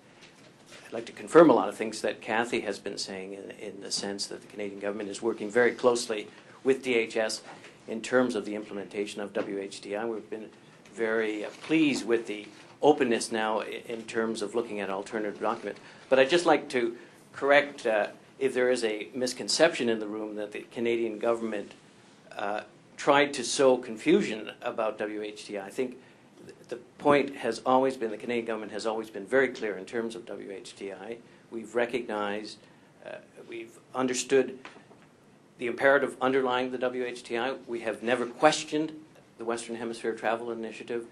like to confirm a lot of things that Kathy has been saying in the sense that the Canadian government is working very closely with DHS in terms of the implementation of WHTI. We've been very pleased with the openness now in terms of looking at alternative documents. But I'd just like to correct if there is a misconception in the room that the Canadian government tried to sow confusion about WHTI. I think the point has always been, the Canadian government has always been very clear in terms of WHTI. We've recognized, we've understood the imperative underlying the WHTI. We have never questioned the Western Hemisphere Travel Initiative.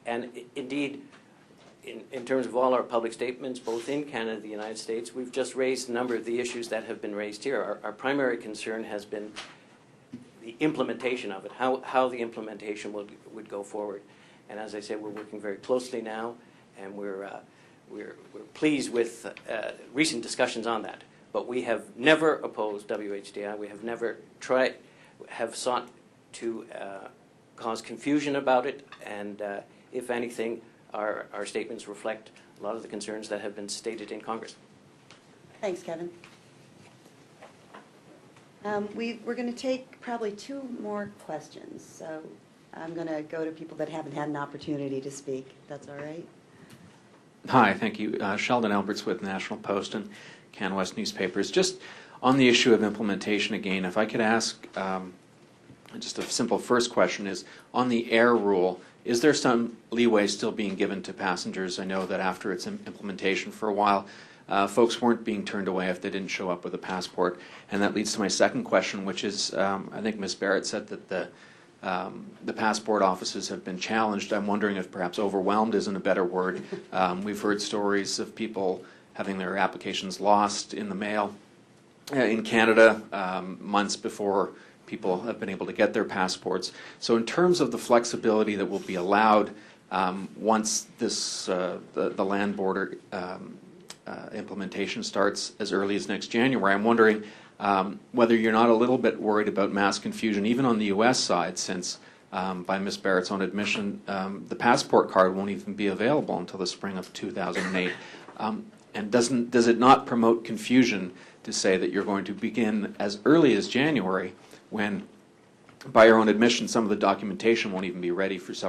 And indeed, in terms of all our public statements, both in Canada and the United States, we've just raised a number of the issues that have been raised here. Our primary concern has been the implementation of it, how the implementation would go forward. And as I said, we're working very closely now, and we're pleased with recent discussions on that. But we have never opposed WHTI. We have never have sought to cause confusion about it, and if anything, our statements reflect a lot of the concerns that have been stated in Congress. Thanks, Kevin. We're going to take probably 2 more questions, so I'm going to go to people that haven't had an opportunity to speak. That's all right? Hi, thank you. Sheldon Alberts with National Post and Canada-U.S. newspapers. Just on the issue of implementation again, if I could ask just a simple first question is, on the air rule, is there some leeway still being given to passengers? I know that after its implementation for a while, folks weren't being turned away if they didn't show up with a passport. And that leads to my second question, which is, I think Ms. Barrett said that the passport offices have been challenged. I'm wondering if perhaps overwhelmed isn't a better word. We've heard stories of people having their applications lost in the mail. In Canada, months before people have been able to get their passports. So in terms of the flexibility that will be allowed once this the land border implementation starts as early as next January, I'm wondering whether you're not a little bit worried about mass confusion, even on the U.S. side, since by Ms. Barrett's own admission, the passport card won't even be available until the spring of 2008. And does it not promote confusion to say that you're going to begin as early as January when, by your own admission, some of the documentation won't even be ready for